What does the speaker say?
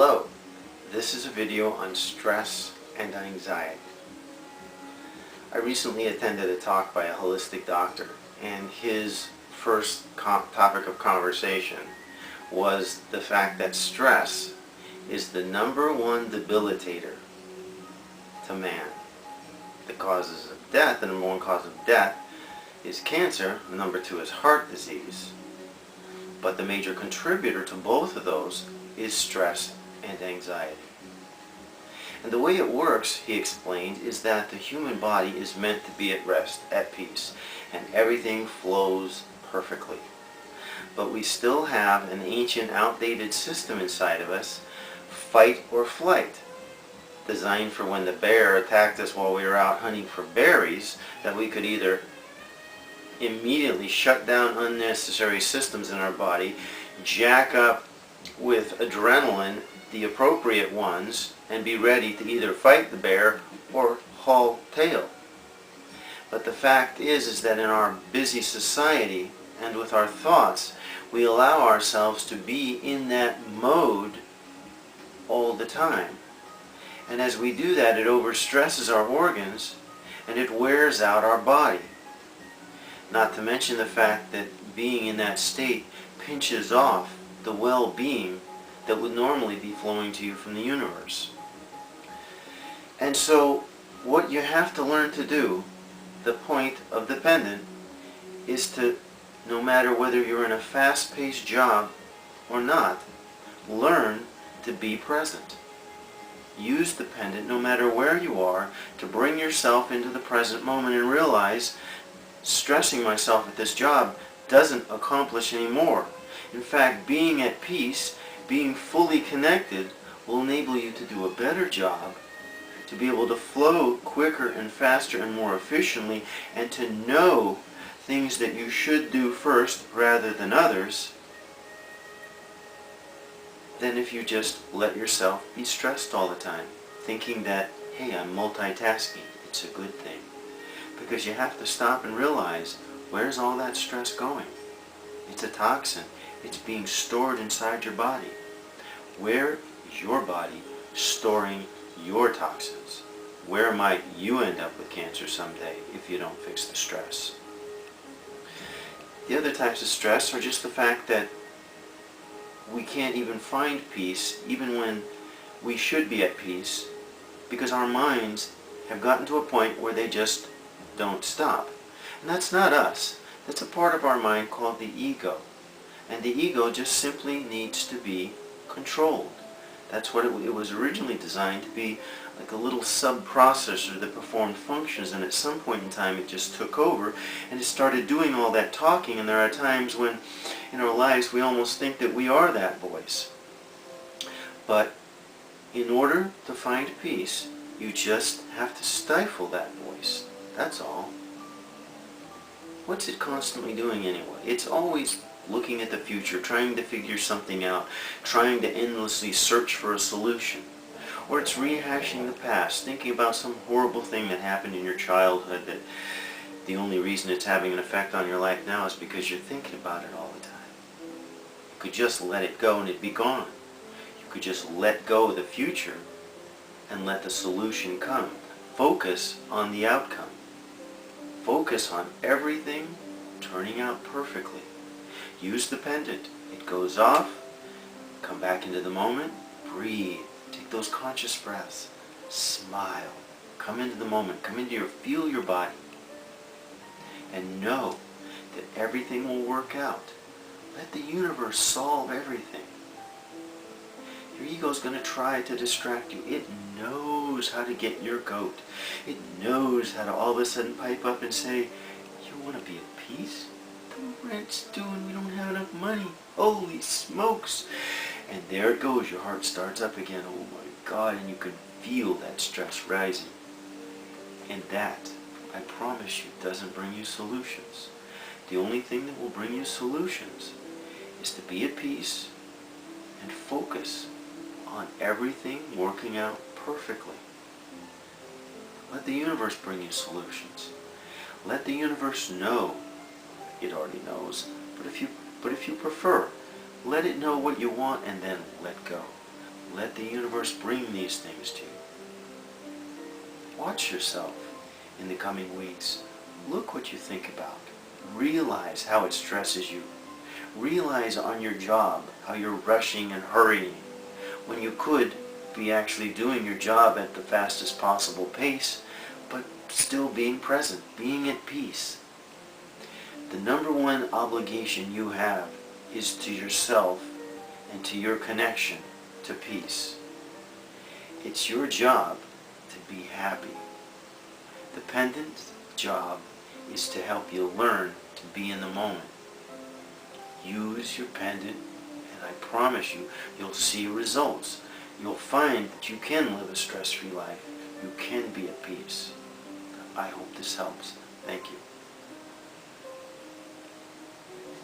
Hello, this is a video on stress and anxiety. I recently attended a talk by a holistic doctor, and his first topic of conversation was the fact that stress is the #1 debilitator to man. The causes of death, the #1 cause of death is cancer, the #2 is heart disease. But the major contributor to both of those is stress and anxiety. And the way it works, he explained, is that the human body is meant to be at rest, at peace, and everything flows perfectly. But we still have an ancient, outdated system inside of us, fight or flight, designed for when the bear attacked us while we were out hunting for berries, that we could either immediately shut down unnecessary systems in our body, jack up with adrenaline the appropriate ones, and be ready to either fight the bear or haul tail. But the fact is that in our busy society and with our thoughts, we allow ourselves to be in that mode all the time. And as we do that, it overstresses our organs and it wears out our body. Not to mention the fact that being in that state pinches off the well-being that would normally be flowing to you from the universe. And so what you have to learn to do, the point of the pendant, is to, no matter whether you're in a fast-paced job or not, learn to be present. Use the pendant, no matter where you are, to bring yourself into the present moment and realize stressing myself at this job doesn't accomplish any more. In fact, being at peace, being fully connected, will enable you to do a better job, to be able to flow quicker and faster and more efficiently, and to know things that you should do first rather than others, than if you just let yourself be stressed all the time, thinking that, hey, I'm multitasking, it's a good thing. Because you have to stop and realize, where's all that stress going? It's a toxin. It's being stored inside your body. Where is your body storing your toxins? Where might you end up with cancer someday if you don't fix the stress? The other types of stress are just the fact that we can't even find peace, even when we should be at peace, because our minds have gotten to a point where they just don't stop. And that's not us. That's a part of our mind called the ego. And the ego just simply needs to be controlled. That's what it was originally designed to be, like a little sub-processor that performed functions, and at some point in time it just took over and it started doing all that talking. And there are times when in our lives we almost think that we are that voice. But in order to find peace, you just have to stifle that voice. That's all. What's it constantly doing anyway? It's always looking at the future, trying to figure something out, trying to endlessly search for a solution. Or it's rehashing the past, thinking about some horrible thing that happened in your childhood that the only reason it's having an effect on your life now is because you're thinking about it all the time. You could just let it go and it'd be gone. You could just let go of the future and let the solution come. Focus on the outcome. Focus on everything turning out perfectly. Use the pendant. It goes off. Come back into the moment. Breathe. Take those conscious breaths. Smile. Come into the moment. Feel your body. And know that everything will work out. Let the universe solve everything. Your ego's going to try to distract you. It knows how to get your goat. It knows how to all of a sudden pipe up and say, you want to be at peace? The rent's due and we don't have enough money. Holy smokes. And there it goes. Your heart starts up again. Oh my God. And you can feel that stress rising. And that, I promise you, doesn't bring you solutions. The only thing that will bring you solutions is to be at peace and focus on everything working out perfectly. Let the universe bring you solutions. Let the universe know. It already knows. But if you prefer, let it know what you want and then let go. Let the universe bring these things to you. Watch yourself in the coming weeks. Look what you think about. Realize how it stresses you. Realize on your job how you're rushing and hurrying when you could be actually doing your job at the fastest possible pace, but still being present, being at peace. The number one obligation you have is to yourself and to your connection to peace. It's your job to be happy. The pendant's job is to help you learn to be in the moment. Use your pendant, and I promise you, you'll see results. You'll find that you can live a stress-free life. You can be at peace. I hope this helps. Thank you.